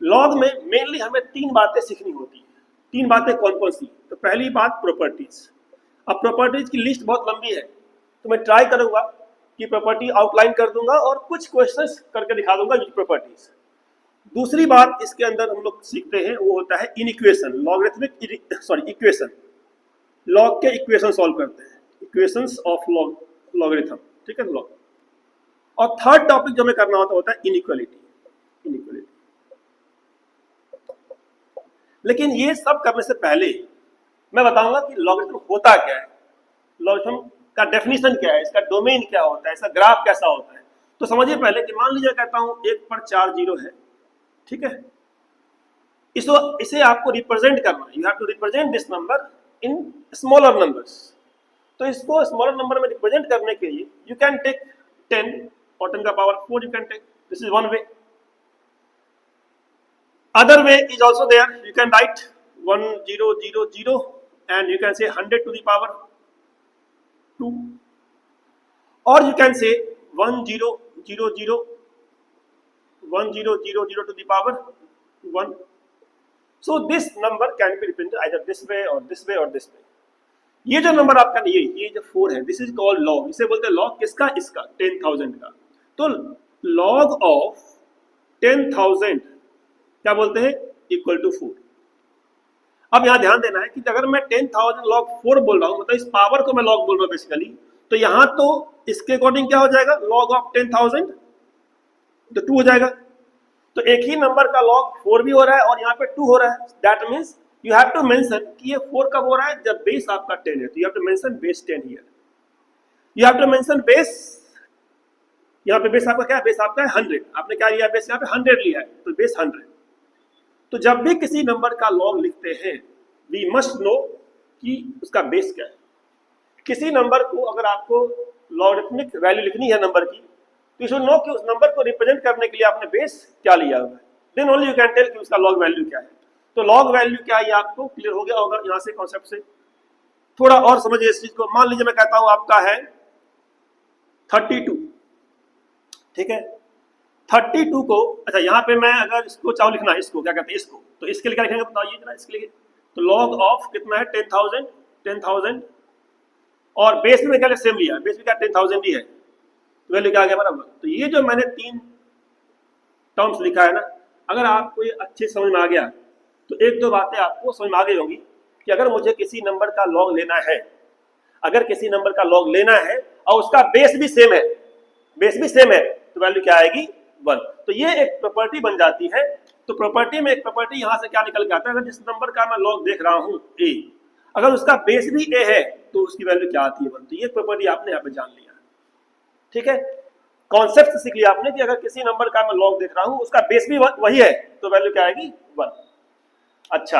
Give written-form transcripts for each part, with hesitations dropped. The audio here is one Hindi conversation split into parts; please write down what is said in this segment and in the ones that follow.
लॉग में मेनली हमें तीन बातें सीखनी होती है। तीन बातें कौन कौन सी? तो पहली बात प्रॉपर्टीज। अब प्रॉपर्टीज की लिस्ट बहुत लंबी है, तो मैं ट्राई करूंगा कि प्रॉपर्टी आउटलाइन कर दूंगा और कुछ क्वेश्चंस करके दिखा दूंगा विद प्रॉपर्टीज। दूसरी बात इसके अंदर हम लोग सीखते हैं वो होता है इनइक्वेशन, लॉगरिथमिक इक्वेशन। लॉग के इक्वेशन सॉल्व करते हैं, इक्वेशंस ऑफ लॉगरिथम, ठीक है लॉग। और थर्ड टॉपिक जो हमें करना होता है इनइक्वालिटी। लेकिन ये सब करने से पहले मैं बताऊंगा कि लॉगरिथम होता क्या है, लॉगरिथम का डेफिनेशन क्या है, इसका डोमेन क्या होता है, इसका ग्राफ कैसा होता है। तो समझिए पहले कि मान लीजिए कहता हूं 1 पर 4 जीरो है, ठीक है। इसे आपको रिप्रेजेंट करना है, you have to represent this number in smaller numbers. तो इसको स्मॉलर नंबर में रिप्रेजेंट करने के लिए यू कैन टेक 10 और 10 का power 4 you can take, this is one way. Other way is also there. You can write 1 0 0 0 and you can say 100 to the power 2, or you can say 1 0 0 0 1 0 0 0 to the power 1. So this number can be represented either this way or this way or this way. ये जो नंबर आपका ये जो 4 है, दिस इज कॉल्ड लॉग। इसे बोलते हैं लॉग किसका? इसका 10,000 का। तो लॉग ऑफ 10,000 क्या बोलते हैं? Equal to 4। अब यहां ध्यान देना है कि अगर मैं 10,000 लॉग 4 बोल रहा हूं, मतलब इस पावर को मैं लॉग बोल रहा हूं बेसिकली, तो यहां तो इसके अकॉर्डिंग क्या हो जाएगा? लॉग ऑफ 10,000 तो 2 हो जाएगा। तो एक ही नंबर का लॉग 4 भी हो रहा है और यहाँ पे 2 हो रहा है। That means you have to mention कि ये 4 कब हो रहा है? जब बेस आपका 10 है। तो you have to mention base 10 here. You have to mention base, यहाँ पे बेस आपका क्या है? बेस आपका है 100। आपने क्या लिया? बेस यहाँ पे 100 लिया है, तो बेस 100। तो जब भी किसी नंबर का लॉग लिखते हैं वी मस्ट नो कि उसका बेस क्या है। किसी नंबर को अगर आपको लॉगरिथमिक वैल्यू लिखनी है नंबर की, तो यू शुड नो कि उस नंबर को रिप्रेजेंट करने के लिए आपने बेस क्या लिया हुआ है। Then only you can tell कि उसका लॉग वैल्यू क्या है। तो लॉग वैल्यू क्या है, आपको क्लियर हो गया होगा यहाँ से कॉन्सेप्ट से। थोड़ा और समझिए इस चीज को। मान लीजिए मैं कहता हूं आपका है 32, ठीक है। 32 को, अच्छा यहाँ पे मैं अगर इसको चाहूँ लिखना है, इसको क्या कहते हैं, इसको, तो इसके लिए क्या लिखेंगे बताइए जरा। इसके लिए तो लॉग ऑफ कितना है? 10,000 और बेस में क्या सेम लिया, बेस में क्या 10,000 ही है, तो वैल्यू क्या आ गया बराबर। तो ये जो मैंने 3 टर्म्स लिखा है ना, अगर आपको ये अच्छे समझ में आ गया तो 1-2 बातें आपको समझ में आ गई होंगी कि अगर मुझे किसी नंबर का लॉग लेना है, अगर किसी नंबर का लॉग लेना है और उसका बेस भी सेम है, तो वैल्यू क्या आएगी? 1। तो ये एक प्रॉपर्टी बन जाती है। तो प्रॉपर्टी में एक प्रॉपर्टी यहां से क्या निकल के आता है, अगर जिस नंबर का मैं लॉग देख रहा हूं a, अगर उसका बेस भी a है तो उसकी वैल्यू क्या आती है? 1। तो ये प्रॉपर्टी आपने यहाँ पे जान लिया, ठीक है। कॉन्सेप्ट सीख लिया आपने कि अगर किसी नंबर का मैं लॉग देख रहा हूं उसका बेस भी वही है, तो वैल्यू क्या आएगी? 1। अच्छा,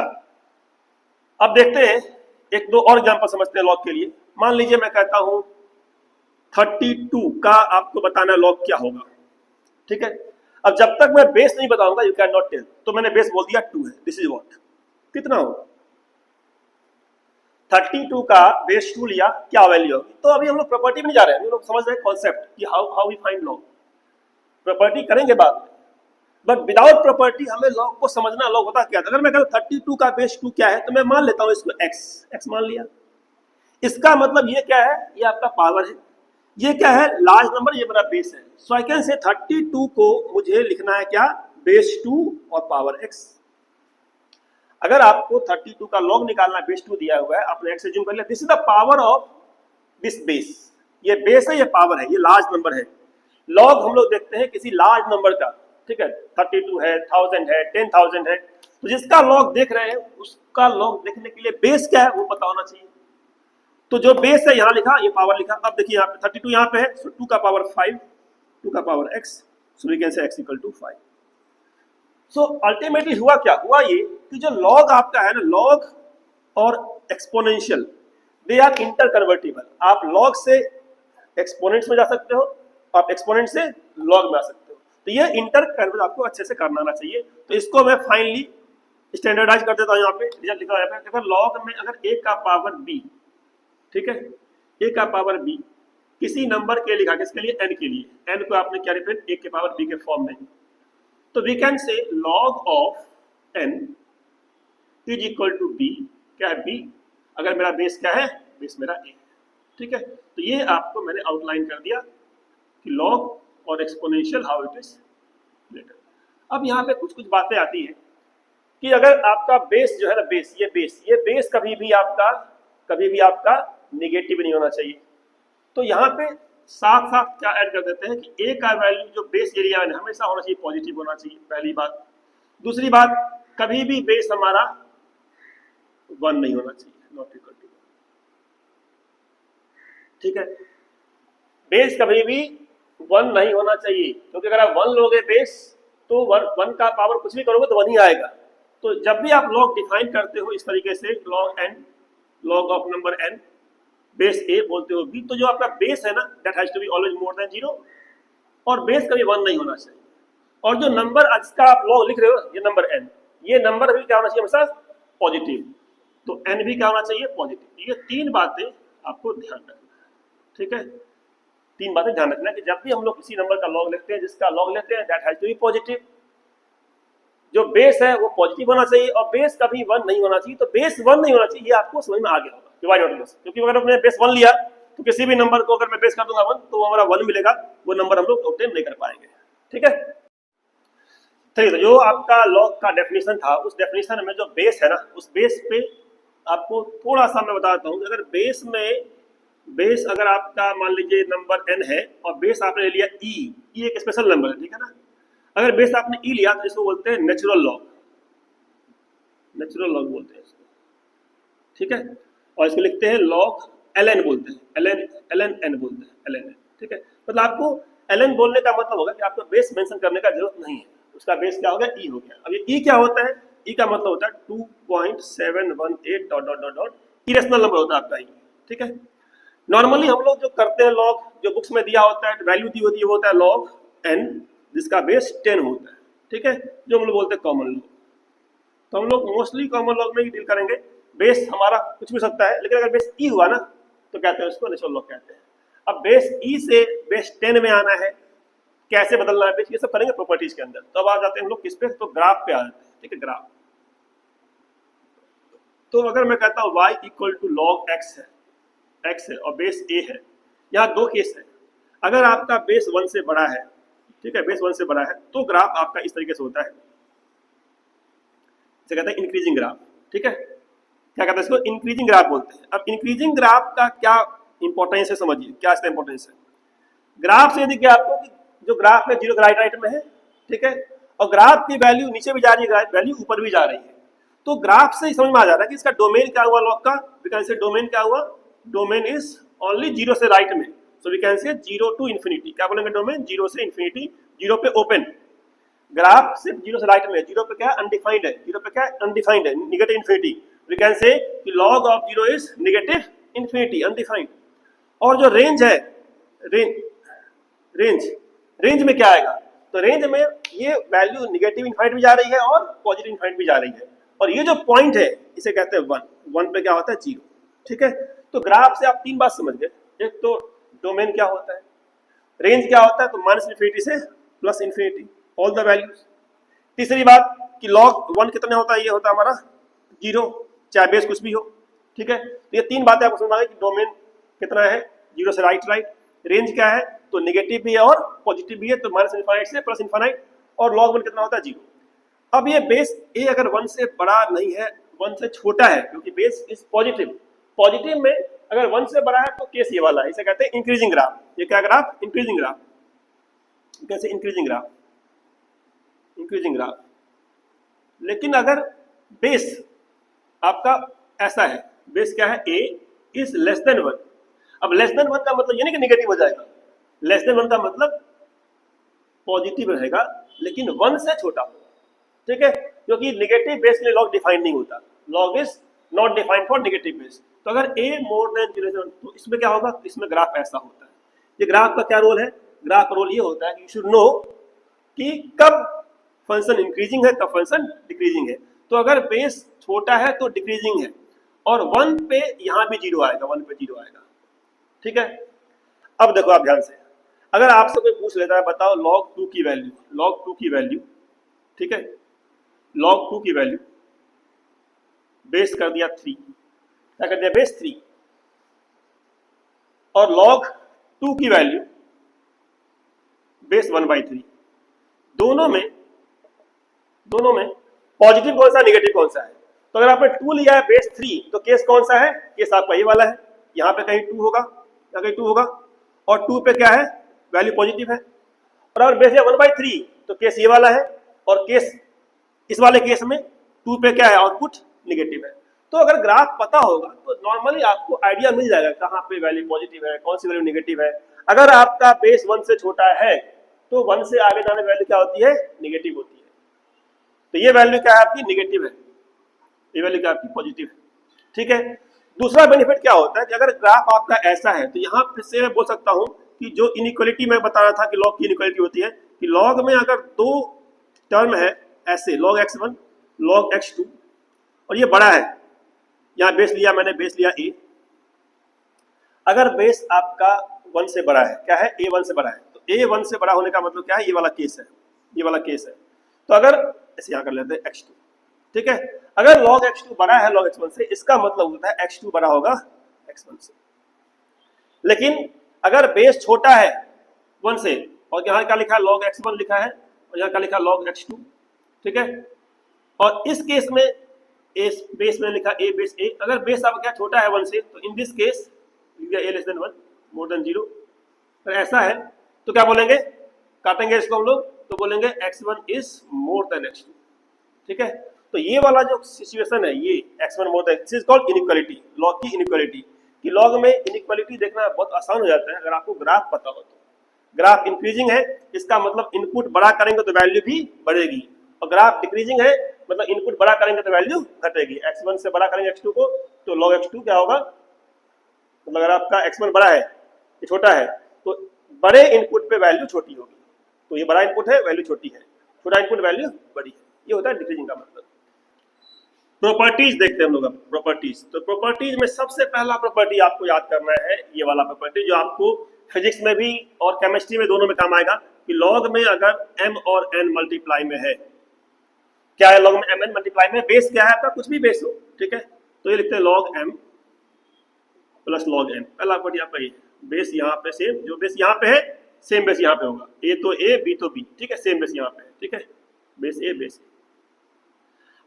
अब देखते हैं 1-2 और एग्जांपल समझते हैं लॉग के लिए। मान लीजिए मैं कहता हूं 32 का आपको बताना लॉग क्या होगा, ठीक है। अब जब तक मैं बेस नहीं बताऊंगा यू कैन नॉट टेल। तो मैंने बेस बोल दिया 2 है, दिस इज व्हाट, कितना होगा? 32 का बेस 2 लिया, क्या वैल्यू होगी? तो अभी हम लोग प्रॉपर्टी में नहीं जा रहे हैं, हम लोग समझ रहे हैं कॉन्सेप्ट कि how we find log. Property करेंगे बाद में, बट विदाउट प्रॉपर्टी हमें लॉग को समझना, लॉग होता क्या है। अगर मैं कहता 32 का बेस 2 क्या है, तो मैं मान लेता हूं इसको x मान लिया। इसका मतलब ये क्या है? ये आपका पावर है। ये क्या है? लार्ज नंबर, ये मेरा बेस है। सो आई कैन से 32 को मुझे लिखना है क्या? बेस 2 और पावर x। अगर आपको 32 का लॉग निकालना है, बेस 2 दिया हुआ है, आपने x एज्यूम कर लिया, this is the power of this base. ये बेस है, ये पावर है, ये लार्ज नंबर है। लॉग हम लोग देखते हैं किसी लार्ज नंबर का, ठीक है। 32 है, 1000 है, 10,000 है, तो जिसका लॉग देख रहे हैं उसका लॉग देखने के लिए बेस क्या है वो पता होना चाहिए। तो जो बेस है यहाँ लिखा, ये पावर लिखा। अब देखिए यहाँ पे 32 यहाँ पे है, सो 2 का पावर 5, 2 का power x, so we can say x equal to 5। So ultimately हुआ क्या? हुआ ये कि जो लॉग आपका है ना, लॉग और exponential, they are interconvertible. आप लॉग से एक्सपोनेंट्स में जा सकते हो, आप एक्सपोनेंट से लॉग में आ सकते हो। तो ये इंटर कन्वर्ट आपको अच्छे से करना आना चाहिए। तो इसको मैं फाइनली स्टैंडर्डाइज कर देता हूँ। यहाँ पे रिजल्ट लिखा है, अगर लॉग में अगर a का पावर b, ठीक है, a का पावर b किसी नंबर के लिखा, किसके लिए? n के लिए। n को आपने क्या रिप्रेजेंट? a के पावर b के फॉर्म में। तो we can say log of n is equal to b, क्या है b, अगर मेरा बेस क्या है, बेस मेरा a, ठीक है। तो ये आपको मैंने आउटलाइन कर दिया कि लॉग और exponential how it is related. अब यहाँ पे कुछ कुछ बातें आती हैं कि अगर आपका बेस जो है ना, ये बेस कभी भी आपका नेगेटिव नहीं होना चाहिए। तो यहाँ पे साथ साथ क्या ऐड कर देते हैं कि a का वैल्यू जो बेस एरिया में हमेशा होना चाहिए, पॉजिटिव होना चाहिए, पहली बात। दूसरी बात, कभी भी बेस हमारा 1 नहीं होना चाहिए, नॉट इक्वल टू, ठीक है। बेस कभी भी 1 नहीं होना चाहिए, क्योंकि अगर आप 1 लोगे बेस तो 1 का पावर कुछ भी करोगे तो 1 ही आएगा। तो जब भी आप लॉग डिफाइन करते हो इस तरीके से, log of number n base a बोलते हो b, तो जो आपका बेस है ना, that has to be always more than 0, और बेस कभी 1 नहीं होना चाहिए। और जो नंबर आज का आप लॉग लिख रहे हो, ये नंबर n, ये नंबर भी क्या होना चाहिए हमेशा, पॉजिटिव। तो n भी क्या होना चाहिए, पॉजिटिव। ये 3 बातें आपको ध्यान रखना है, ठीक है। 3 बातें ध्यान रखना है कि जब भी हम लोग किसी नंबर का लॉग लेते हैं, जिसका लॉग लेते हैं, that has to be positive. जो बेस है वो पॉजिटिव होना चाहिए, और बेस कभी 1 नहीं होना चाहिए। तो बेस 1 नहीं होना चाहिए, ये आपको समझ में आ गया होगा कि व्हाई नॉट बेस, क्योंकि अगर आपने बेस 1 लिया तो किसी भी नंबर को अगर मैं बेस कर दूंगा 1, तो हमारा 1 मिलेगा, वो नंबर हम लोग ऑब्टेन नहीं कर पाएंगे, ठीक है। तो जो आपका लॉग का डेफिनेशन था, उस डेफिनेशन में जो बेस है ना, उस बेस पे आपको थोड़ा सा मैं बताता हूँ। अगर बेस अगर आपका मान लीजिए नंबर n है और बेस आपने ले लिया e एक स्पेशल नंबर है, ठीक है ना। अगर बेस आपने e लिया तो इसको बोलते हैं नेचुरल लॉग बोलते हैं इसको, ठीक है। और इसको लिखते हैं लॉग ln बोलते हैं, ln बोलते हैं, ln, ठीक है। मतलब आपको ln बोलने का मतलब होगा कि आपको बेस मेंशन करने का जरूरत नहीं है, उसका बेस क्या हो गया, e हो गया। अब ये e क्या होता है, e का मतलब होता है 2.718 dot dot dot dot, irrational number होता है आपका e, ठीक है। नॉर्मली हम लोग जो करते हैं लॉग, जो बुक्स में दिया होता है, वैल्यू दी होती है, वो होता है लॉग n, जिसका बेस 10 होता है, ठीक है, जो हम लोग बोलते हैं कॉमन लॉग। तो हम लोग मोस्टली कॉमन लॉग में ही डील करेंगे। बेस हमारा कुछ भी सकता है, लेकिन अगर बेस e हुआ ना तो कहते हैं उसको नेचुरल लॉग कहते हैं। अब बेस e से बेस 10 में आना है, कैसे बदलना है बेस, ये सब करेंगे प्रॉपर्टीज के अंदर। तो अब आ जाते हैं हम लोग किस पे, तो ग्राफ पे आ जाते हैं, ठीक है, ग्राफ। तो अगर मैं कहता हूँ y equal to log x है और बेस a है, यहाँ 2 केस है। अगर आपका बेस 1 से बड़ा है, ठीक है, बेस 1 से बड़ा है, तो ग्राफ आपका इस तरीके से होता है, इसे कहते हैं इंक्रीजिंग ग्राफ, ठीक है। क्या कहते हैं इसको, इंक्रीजिंग ग्राफ बोलते हैं। अब इंक्रीजिंग ग्राफ का क्या इंपॉर्टेंस है, समझिए क्या इसका इंपॉर्टेंस है। ग्राफ से देखिए आपको कि जो ग्राफ है 0 के राइट में है, ठीक है, और ग्राफ की वैल्यू नीचे भी जा रही है, वैल्यू ऊपर भी जा रही है। तो ग्राफ से ही समझ में आ जा रहा है कि इसका डोमेन क्या हुआ लॉग का। वी कैन से डोमेन क्या हुआ, डोमेन इज ओनली 0 से राइट में, सो वी कैन से 0 टू इन्फिनिटी। क्या बोलेंगे, डोमेन 0 से इन्फिनिटी, 0 पे ओपन। ग्राफ सिर्फ 0 से राइट में, 0 पे क्या है, अनडिफाइंड है, 0 पे क्या है, अनडिफाइंड है, नेगेटिव इन्फिनिटी। वी कैन से कि log of 0 is negative infinity, undefined. और जो रेंज है, रेंज में क्या आएगा, तो रेंज में ये वैल्यू नेगेटिव इन्फाइनाइट भी जा रही है और पॉजिटिव इन्फाइनाइट भी जा रही है। और ये जो पॉइंट है इसे कहते हैं 1 पे क्या होता है, 0, ठीक है। तो ग्राफ से आप 3 बात समझ गए। एक तो डोमेन क्या होता है, रेंज क्या होता है, तो माइनस इन्फिनिटी से plus infinity, all the values. तीसरी बात कि लॉग 1 कितने होता है, ये होता है हमारा 0, चाहे बेस कुछ भी हो, ठीक है। तो ये 3 बातें आपको समझ आ गई कि डोमेन कितना है, 0 से राइट, रेंज क्या है, तो नेगेटिव भी है और पॉजिटिव भी है, तो माइनस इन्फाइनाइट से प्लस इन्फाइनाइट, और लॉग 1 कितना होता है, 0। अब ये बेस ए अगर 1 से बड़ा नहीं है, 1 से छोटा है, क्योंकि बेस इज पॉजिटिव में अगर 1 से बड़ा है तो केस ये वाला है, इसे कहते हैं इंक्रीजिंग ग्राफ। ये क्या ग्राफ, इंक्रीजिंग ग्राफ, कैसे इंक्रीजिंग ग्राफ। लेकिन अगर बेस आपका ऐसा है, बेस क्या है, a इज लेस देन 1। अब लेस देन 1 का मतलब ये नहीं कि नेगेटिव हो जाएगा, लेस देन 1 का मतलब पॉजिटिव रहेगा लेकिन 1 से छोटा होगा, ठीक है, क्योंकि नेगेटिव बेस के लिए लॉग डिफाइन नहीं होता, log is not defined for negative base. तो अगर a मोर देन 0 तो इसमें क्या होगा, इसमें ग्राफ ऐसा होता है। ये ग्राफ का क्या रोल है, ग्राफ का रोल ये होता है कि यू शुड नो कि कब फंक्शन इंक्रीजिंग है, कब फंक्शन डिक्रीजिंग है। तो अगर बेस छोटा है तो डिक्रीजिंग है, और 1 पे यहाँ भी 0 आएगा, 1 पे 0 आएगा, ठीक है। अब देखो आप ध्यान से, अगर आपसे कोई पूछ लेता है बताओ log 2 की वैल्यू, ठीक है, log 2 की वैल्यू बेस कर दिया 3, क्या कर दिया बेस 3, और log 2 की वैल्यू बेस 1/3। दोनों में पॉजिटिव कौन सा है, नेगेटिव कौन सा है? तो अगर आपने 2 लिया है बेस 3 तो केस कौन सा है? केस आपका ये वाला है, यहाँ पे कहीं 2 होगा, यहाँ कहीं 2 होगा, और 2 पे क्या है, वैल्यू पॉजिटिव है। और अगर बेस है 1/3 तो केस ये वाला है, और केस इस वाले केस में 2 पे क्या है, आउटपुट नेगेटिव है। तो अगर ग्राफ पता होगा तो नॉर्मली आपको आइडिया मिल जाएगा कहाँ पे वैल्यू पॉजिटिव है, कौन सी वैल्यू नेगेटिव है। अगर आपका बेस 1 से छोटा है तो 1 से आगे जाने वैल्यू क्या होती है, नेगेटिव होती है। तो ये वैल्यू क्या है आपकी, नेगेटिव है, ये वैल्यू क्या आपकी पॉजिटिव है, ठीक है। दूसरा बेनिफिट क्या होता है कि अगर ग्राफ आपका ऐसा है तो यहाँ फिर से मैं बोल सकता हूँ कि जो इनइक्वालिटी मैं बता रहा था कि लॉग की इनइक्वालिटी होती है कि लॉग में अगर 2 टर्म है ऐसे, log x1 log x2, और ये बड़ा है, यहाँ बेस लिया मैंने, बेस लिया a, अगर बेस आपका 1 से बड़ा है, क्या है, a 1 से बड़ा है, तो a 1 से बड़ा होने का मतलब क्या है, ये वाला केस है, ये वाला केस है। तो अगर ऐसे यहाँ कर लेते हैं x2, ठीक है, अगर log x2 बड़ा है log x1 से, इसका मतलब होता है x2 बड़ा होगा x1 से। लेकिन अगर बेस छोटा है 1 से, और यहाँ का लिखा है log x1 लिखा है, और यहाँ का लिखा log x2, ठीक है, और इस केस में बेस में लिखा a बेस a, अगर बेस आपका क्या छोटा है 1 से, तो in this case a less than 1 more than 0। अगर ऐसा है तो क्या बोलेंगे, काटेंगे इसको हम लोग, तो बोलेंगे x1 is more than x2, ठीक है। तो ये वाला जो सिचुएशन है, ये x1 more than, this is called inequality, log की इनइक्वालिटी। कि लॉग में इनइक्वालिटी देखना बहुत आसान हो जाता है अगर आपको ग्राफ पता हो तो। ग्राफ इंक्रीजिंग है, इसका मतलब इनपुट बड़ा करेंगे तो वैल्यू भी बढ़ेगी, और ग्राफ डिक्रीजिंग है मतलब इनपुट बड़ा करेंगे तो वैल्यू घटेगी। x1 से बड़ा करेंगे x2 को तो log x2 क्या होगा, मतलब अगर आपका x1 बड़ा है, ये छोटा है, तो बड़े इनपुट पे वैल्यू छोटी होगी। तो ये बड़ा इनपुट है, वैल्यू छोटी है, छोटा इनपुट वैल्यू बड़ी है, ये होता है डिक्रीजिंग का मतलब। प्रॉपर्टीज देखते हैं हम लोग अब, प्रॉपर्टीज। तो प्रॉपर्टीज में सबसे पहला प्रॉपर्टी आपको याद करना है, ये वाला प्रॉपर्टी जो आपको फिजिक्स में भी और केमिस्ट्री में दोनों में काम आएगा, कि लॉग में अगर m और n मल्टीप्लाई में है, क्या है लॉग में m n मल्टीप्लाई में, बेस क्या है आपका, कुछ भी बेस हो, ठीक है, तो ये लिखते हैं log m plus log n। पहला प्रॉपर्टी आपका ये, बेस यहाँ पे सेम, जो बेस यहाँ पे है सेम बेस यहाँ पे होगा, a तो a b तो b, ठीक है, सेम बेस यहाँ पे है, ठीक है, बेस a बेस a।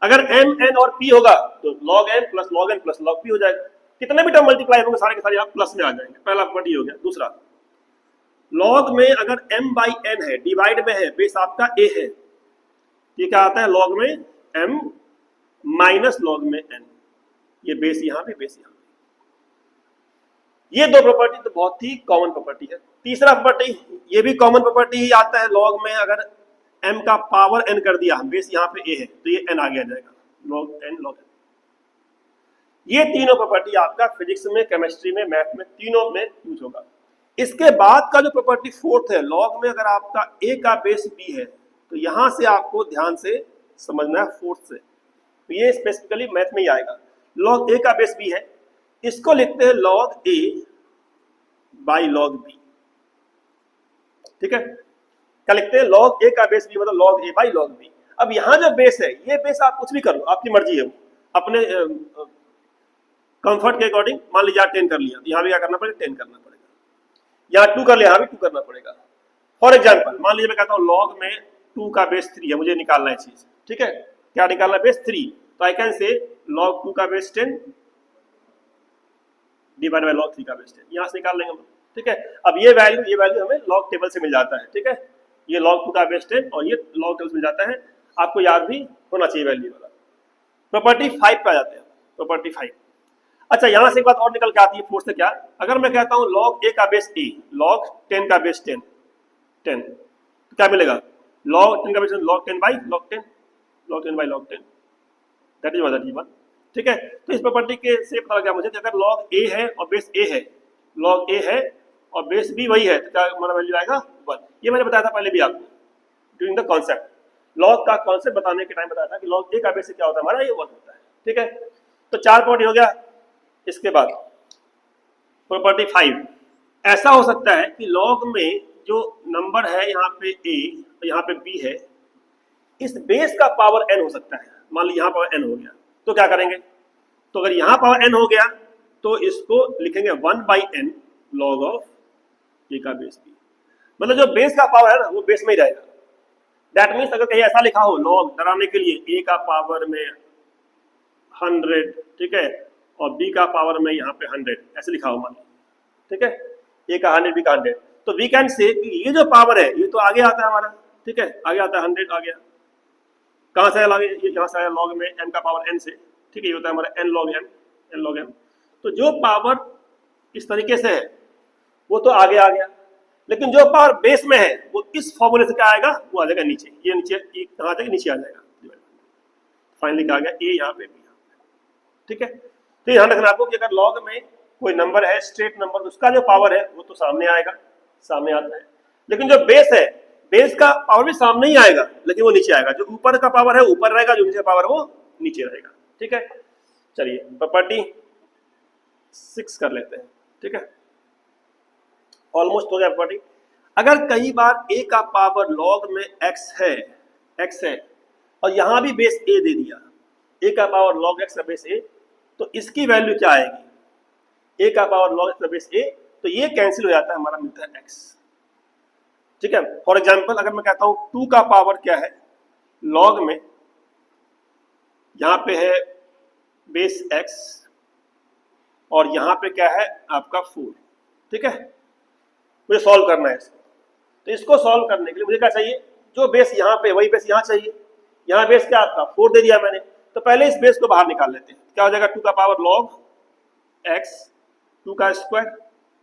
अगर m n और p होगा तो log m plus log n plus log p हो जाएगा। कितने भी टर्म मल्टीप्लाई होंगे सारे के सारे आप प्लस में आ जाएंगे, पहला प्रॉपर्टी हो गया। दूसरा, लॉग में अगर m बाई n है, डिवाइड में है, बेस आपका a है, ये क्या आता है, लॉग में m माइनस लॉग में n, ये बेस यहाँ पे, बेस यहाँ पे। ये दो प्रॉपर्टी तो बहुत ही कॉमन प्रॉपर्टी है। तीसरा प्रॉपर्टी, ये भी कॉमन प्रॉपर्टी ही आता है, लॉग में अगर m का पावर n कर दिया, बेस यहाँ पे a है तो ये n आगे आ जाएगा, log n log n। ये तीनों प्रॉपर्टी आपका फिजिक्स में, केमिस्ट्री में, मैथ में, तीनों में यूज होगा। इसके बाद का जो प्रॉपर्टी फोर्थ है, लॉग में अगर आपका a का बेस b है, तो यहां से आपको ध्यान से समझना है फोर्थ से, तो ये स्पेसिफिकली मैथ में ही आएगा। log a का बेस b है, इसको लिखते हैं log a by log b, ठीक है, क्या लिखते हैं, log a का बेस b मतलब log a by log b। अब यहाँ जो बेस है, ये बेस आप कुछ भी कर लो, आपकी मर्जी है, वो अपने कंफर्ट के अकॉर्डिंग। मान लीजिए 10 कर लिया तो यहाँ भी क्या करना पड़ेगा, 10 करना पड़ेगा, यहाँ 2 कर लिया, यहाँ भी 2 करना पड़ेगा। फॉर एग्जाम्पल मान लीजिए मैं कहता हूँ लॉग में 2 का बेस 3 है, मुझे निकालना है चीज, ठीक है, क्या निकालना है, बेस 3, तो आई कैन से log 2 का बेस 10 डिवाइड बाय log 3 का बेस 10, यहाँ से निकाल लेंगे हम, ठीक है। अब ये वैल्यू हमें लॉग टेबल से मिल जाता है, ठीक है, ये log 2 का बेस 10 और ये लॉग टेबल से मिल जाता है, आपको याद भी होना चाहिए वैल्यू वाला। प्रॉपर्टी 5 पे आ जाते हैं, प्रॉपर्टी 5। अच्छा, यहां से एक बात और निकल के आती है फोर्थ से, क्या, अगर मैं कहता हूं log a का बेस a, log 10 का बेस 10, तो क्या मिलेगा, log 10 का base log 10 by log 10, log 10 by log 10, that is one, ठीक है। तो इस प्रॉपर्टी के से पता लगा मुझे कि अगर log a है और बेस a है, log a है और बेस b वही है, तो क्या हमारा वैल्यू आएगा 1। ये मैंने बताया था पहले भी आपको ड्यूरिंग द कॉन्सेप्ट, लॉग का कॉन्सेप्ट बताने के टाइम बताया था कि log a का बेस क्या होता है हमारा, ये 1 होता है, ठीक है। तो 4 प्रॉपर्टी हो गया। इसके बाद प्रॉपर्टी 5, ऐसा हो सकता है कि लॉग में जो नंबर है यहाँ पे a और यहाँ पे b है, इस बेस का पावर n हो सकता है। मान लीजिए यहाँ पावर n हो गया, तो क्या करेंगे, तो अगर यहाँ पावर n हो गया तो इसको लिखेंगे 1/n log ऑफ a का बेस b। मतलब जो बेस का पावर है ना वो बेस में ही रहेगा। दैट मीन्स अगर कहीं ऐसा लिखा हो लॉग डराने के लिए a का पावर में 100, ठीक है, और b का पावर में यहाँ पे 100 ऐसे लिखा हो मान, ठीक है, a का 100 b का 100, तो वी कैन से ये जो पावर है ये तो आगे आता है हमारा, ठीक है, आगे आता है 100 आ गया। कहाँ से आया, यहाँ से आया लॉग में m का पावर n से, ठीक है, ये होता है हमारा n log m। तो जो पावर इस तरीके से है वो तो आगे आ गया, लेकिन जो पावर बेस में है वो इस फॉर्मूले से क्या आएगा, वो आ जाएगा नीचे, ये नीचे कहाँ आ जाएगा, नीचे आ जाएगा। फाइनली क्या आ गया, a यहाँ पे b यहाँ पे, ठीक है। तो ध्यान रखना आपको कि अगर लॉग में कोई नंबर है स्ट्रेट नंबर, तो उसका जो पावर है वो तो सामने आएगा, सामने आता है, लेकिन जो बेस है बेस का पावर भी सामने ही आएगा लेकिन वो नीचे आएगा। जो ऊपर का पावर है ऊपर रहेगा, जो नीचे का पावर वो नीचे रहेगा, ठीक है। चलिए प्रॉपर्टी 6 कर लेते हैं, ठीक है, ऑलमोस्ट हो गया प्रॉपर्टी। अगर कई बार a का पावर लॉग में x है और यहां भी बेस a दे दिया, a का पावर लॉग x का बेस a, तो इसकी वैल्यू क्या आएगी, a का पावर लॉग x का बेस a, तो ये कैंसिल हो जाता है, हमारा मिलता है x, ठीक है। फॉर एग्जाम्पल अगर मैं कहता हूं 2 का पावर क्या है लॉग में, यहां पे है बेस x और यहां पे क्या है आपका 4, ठीक है, मुझे सॉल्व करना है इसको। तो इसको सॉल्व करने के लिए मुझे क्या चाहिए, जो बेस यहाँ पे वही बेस यहाँ चाहिए। यहाँ बेस क्या आपका 4 दे दिया मैंने, तो पहले इस बेस को बाहर निकाल लेते हैं। क्या हो जाएगा 2 का पावर लॉग x 2 का स्क्वायर,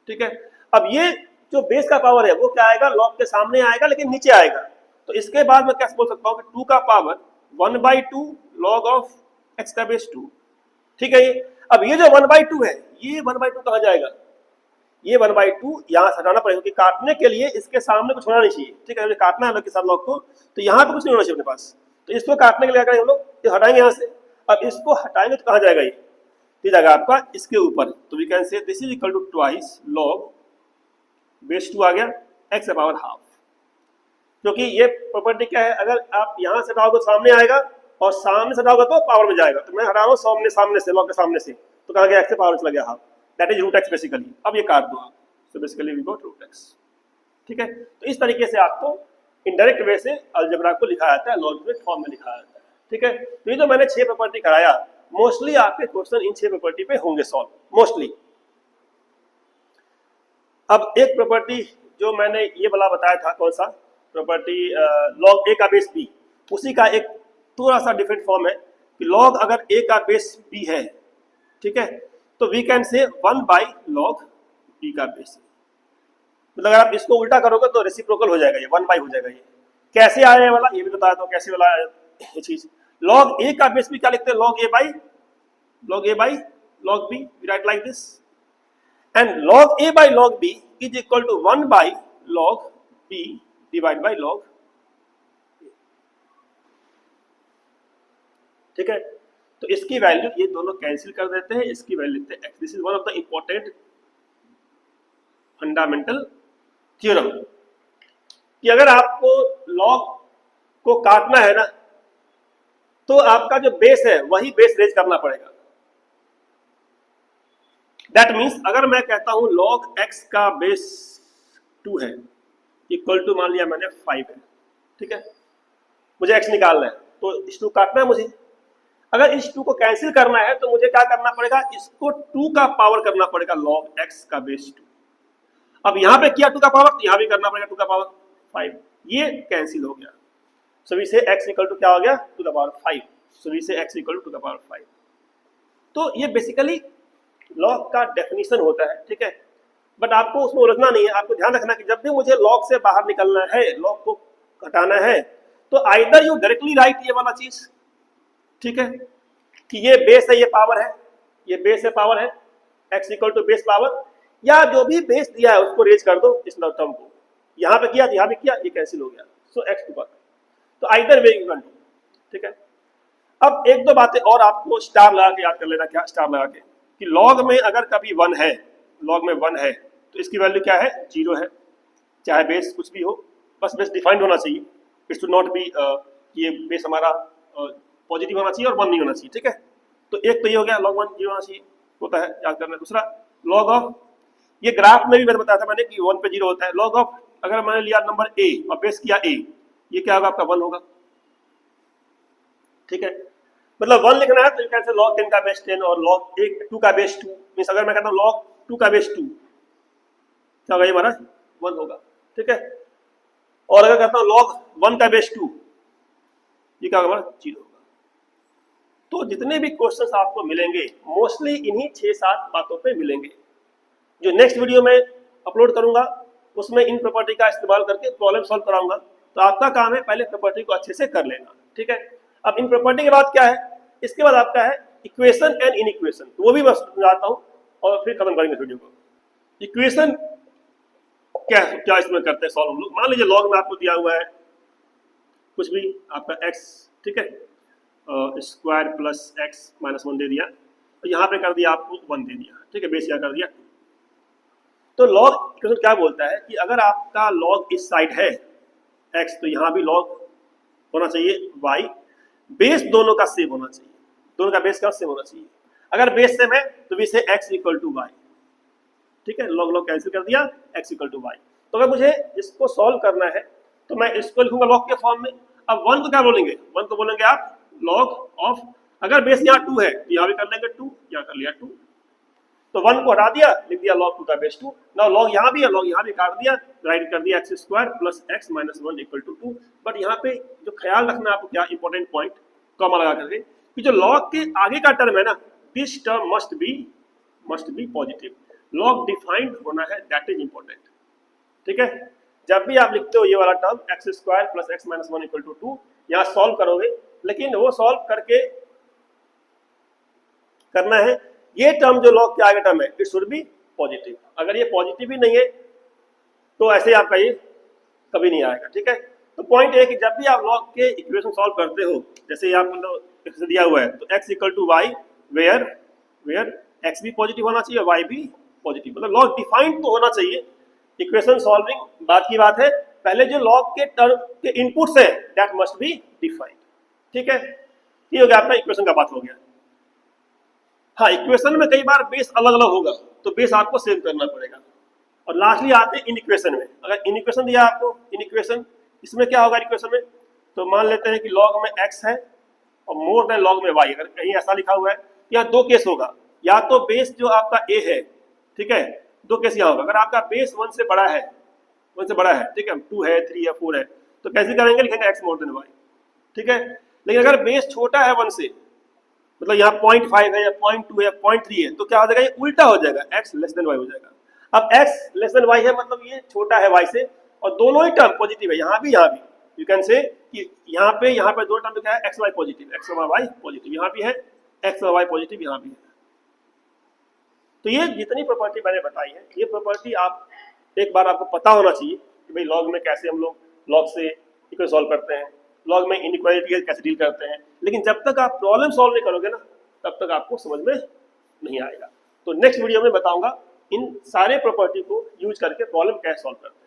ठीक है। अब ये जो बेस का पावर है वो क्या आएगा, लॉग के सामने आएगा लेकिन नीचे आएगा। तो इसके बाद मैं क्या बोल सकता हूँ कि 2 का पावर 1/2 लॉग ऑफ x का बेस 2, ठीक है। ये अब ये जो 1/2 है, ये 1/2 कहाँ जाएगा, ये 1/2 यहाँ से हटाना पड़ेगा, क्योंकि काटने के लिए इसके सामने कुछ होना नहीं चाहिए, ठीक है, काटना है लोग के साथ लॉग को, तो यहाँ पे कुछ नहीं होना चाहिए अपने पास। तो इसको काटने के लिए क्या करेंगे हम लोग, ये हटाएंगे यहाँ से। अब इसको हटाएंगे तो कहाँ जाएगा, ये जाएगा आपका इसके ऊपर। तो we can say this is equal to twice log base 2 आ गया x का पावर हाफ, क्योंकि ये प्रॉपर्टी क्या है, अगर आप यहाँ से हटाओगे सामने आएगा और सामने से हटाओगे तो पावर में जाएगा। तो मैं हटा रहा हूँ सामने से, लॉग के सामने से, तो कहाँ गया x से पावर चला गया half, that is root x basically. अब ये काट दो आप, so basically we got root x, ठीक है। तो इस तरीके से आपको इनडायरेक्ट वे से अलजेब्रा को लिखा जाता है, लॉगरिथमिक फॉर्म में लिखा जाता है, ठीक है। तो ये जो मैंने 6 प्रॉपर्टी कराया, मोस्टली आपके क्वेश्चन इन 6 प्रॉपर्टी पे होंगे सॉल्व, मोस्टली। अब एक प्रॉपर्टी जो मैंने ये वाला बताया था, कौन सा प्रॉपर्टी, लॉग a का बेस b, उसी का एक थोड़ा सा डिफरेंट फॉर्म है कि लॉग अगर a का बेस b है, ठीक है, तो वी कैन से 1/log b का बेस। मतलब अगर आप इसको उल्टा करोगे तो रेसिप्रोकल हो जाएगा, ये 1/, हो जाएगा। ये कैसे आया वाला ये भी बताया था, कैसे वाला ये चीज। लॉग a का बेस b क्या लिखते हैं, log a by log b, we write like this, and log a by log b is equal to 1/log b divided by log a, ठीक है। तो इसकी वैल्यू ये दोनों कैंसिल कर देते हैं, इसकी वैल्यू लिखते हैं x। This is one of the important fundamental theorem कि अगर आपको लॉग को काटना है ना, तो आपका जो बेस है वही बेस रेज करना पड़ेगा। दैट मीन्स अगर मैं कहता हूं log x का बेस 2 है इक्वल टू, मान लिया मैंने 5 है, ठीक है, मुझे x निकालना है, तो इस 2 काटना है मुझे। अगर इस 2 को कैंसिल करना है तो मुझे क्या करना पड़ेगा, इसको 2 का पावर करना पड़ेगा log x का बेस 2। अब यहां पे किया 2 का पावर, तो यहां भी करना पड़ेगा 2 का पावर 5, ये कैंसिल हो गया। सो वी से x इक्वल टू क्या हो गया, 2 का पावर 5। सो वी से x इक्वल टू 2 का पावर 5। तो ये बेसिकली लॉग का डेफिनेशन होता है, ठीक है, बट आपको उसमें उलझना नहीं है। आपको ध्यान रखना कि जब भी मुझे लॉग से बाहर निकलना है, लॉग को हटाना है, तो आइदर यू डायरेक्टली राइट ये वाला चीज, ठीक है, कि ये बेस है, ये पावर है, ये बेस है, पावर है, x equal to base power, या जो भी बेस दिया है उसको रेज कर दो इस टर्म को। यहां पे किया, यहां पे किया, ये कैंसिल हो गया, सो x टू पावर। तो either way you can do, ठीक है। अब एक दो बातें और आपको स्टार लगा के याद कर लेना। क्या स्टार लगा के, कि लॉग में अगर कभी 1 है, लॉग में 1 है, तो इसकी वैल्यू क्या है, 0 है, चाहे बेस कुछ भी हो, बस बेस डिफाइंड होना चाहिए, इट शुड नॉट बी कि ये बेस हमारा पॉजिटिव होना चाहिए और 1 नहीं होना चाहिए, ठीक है। तो एक तो ये हो गया log 1 0 होना चाहिए, होता है, याद करना। दूसरा log ऑफ, ये ग्राफ में भी मैंने बताया था मैंने कि 1 पे 0 होता है। log ऑफ अगर मैंने लिया नंबर a और बेस किया a, ये क्या होगा आपका 1 होगा, ठीक है। मतलब 1 लिखना है तो यू कैन से log 10 का बेस 10 और log 2 का बेस 2, मींस अगर मैं कहता हूं log 2 का बेस 2 क्या होगा, ये हमारा 1 होगा, ठीक है। और अगर कहता हूं log 1 का बेस 2, ये क्या होगा, 0 होगा। तो जितने भी क्वेश्चंस आपको मिलेंगे मोस्टली इन्हीं 6-7 बातों पे मिलेंगे। जो नेक्स्ट वीडियो में अपलोड करूंगा उसमें इन प्रॉपर्टी का इस्तेमाल करके प्रॉब्लम सॉल्व कराऊंगा। तो आपका काम है पहले प्रॉपर्टी को अच्छे से कर लेना, ठीक है। अब इन प्रॉपर्टी के बाद क्या है, इसके बाद आपका है इक्वेशन एंड इनइक्वेशन, तो वो भी मैं समझाता हूँ और फिर खत्म करेंगे वीडियो को। इक्वेशन क्या इसमें करते हैं सॉल्व हम लोग। मान लीजिए लॉग में आपको दिया हुआ है कुछ भी आपका x, ठीक है, स्क्वायर प्लस x माइनस 1 दे दिया, तो यहाँ पे कर दिया आपको 1 दे दिया, ठीक है, बेस यहाँ कर दिया 2। तो लॉग इक्वेशन क्या बोलता है कि अगर आपका लॉग इस साइड है x, तो यहाँ भी लॉग होना चाहिए y, बेस दोनों का सेम होना चाहिए, दोनों का बेस का सेम होना चाहिए। अगर बेस सेम है तो भी से x इक्वल टू वाई, ठीक है, लॉग लॉग कैंसिल कर दिया, x इक्वल टू वाई। तो अगर मुझे इसको सॉल्व करना है तो मैं इसको लिखूंगा लॉग के फॉर्म में। अब 1 को क्या बोलेंगे, 1 को बोलेंगे आप लॉग ऑफ, अगर बेस यहाँ 2 है तो यहाँ भी कर लेंगे 2, यहाँ कर लिया 2, तो 1 को हटा दिया, लिख दिया log 2 का बेस 2। नाउ लॉग यहाँ भी है, लॉग यहाँ भी काट दिया, राइट कर दिया x square plus x minus 1 equal to 2। But यहाँ पे जो ख्याल रखना है आपको, क्या इंपॉर्टेंट पॉइंट, कॉमा लगा करके, कि जो लॉग के आगे का टर्म है ना, this term must be positive. Log defined होना है, दैट इज इंपॉर्टेंट, ठीक है। जब भी आप लिखते हो ये वाला term x square plus x minus 1 equal to 2, यहाँ सॉल्व करोगे, लेकिन वो सॉल्व करके करना है ये टर्म जो लॉग के आगे टर्म है इट शुड बी पॉजिटिव। अगर ये पॉजिटिव ही नहीं है तो ऐसे आपका ये कभी नहीं आएगा, ठीक है। तो पॉइंट है कि जब भी आप लॉग के इक्वेशन सॉल्व करते हो, जैसे आपको दिया हुआ है तो x equal to y, where x भी पॉजिटिव होना चाहिए, y भी पॉजिटिव, मतलब लॉग डिफाइंड तो होना चाहिए। इक्वेशन सॉल्विंग बाद की बात है, पहले जो लॉग के टर्म के इनपुट्स है दैट मस्ट बी डिफाइंड, ठीक है। ये हो गया आपका इक्वेशन का बात हो गया। हाँ, इक्वेशन में कई बार बेस अलग अलग होगा तो बेस आपको सेव करना पड़ेगा। और लास्टली आते हैं इन इक्वेशन में। अगर इन इक्वेशन दिया आपको, इन इक्वेशन, इसमें क्या होगा इक्वेशन में, तो मान लेते हैं कि लॉग में x है और मोर देन लॉग में y। अगर कहीं ऐसा लिखा हुआ है, यहाँ दो केस होगा, या तो बेस जो आपका a है, ठीक है, दो केस यहाँ होगा। अगर आपका बेस 1 से बड़ा है, 1 से बड़ा है, ठीक है, 2 है, 3 है, 4 है, तो कैसे करेंगे, लिखेंगे x मोर देन y, ठीक है। लेकिन अगर बेस छोटा है 1 से, मतलब यहाँ 0.5 है या 0.2 है या 0.3 है, तो क्या हो जाएगा, ये उल्टा हो जाएगा, x लेस देन y हो जाएगा। अब x लेस देन y है मतलब ये छोटा है y से, और दोनों ही टर्म पॉजिटिव है, यहाँ भी यू कैन से कि यहाँ पे दो टर्म क्या है, x y positive, x y positive, यहाँ भी है x y पॉजिटिव, यहाँ भी है। तो ये जितनी प्रॉपर्टी मैंने बताई है, ये प्रॉपर्टी आप एक बार आपको पता होना चाहिए कि भाई लॉग में कैसे हम लोग लॉग से इक्वेशन सॉल्व करते हैं, लॉग में इनइक्वालिटी कैसे डील करते हैं। लेकिन जब तक आप प्रॉब्लम सॉल्व नहीं करोगे ना, तब तक आपको समझ में नहीं आएगा। तो नेक्स्ट वीडियो में बताऊंगा इन सारे प्रॉपर्टी को यूज करके प्रॉब्लम कैसे सॉल्व करते हैं।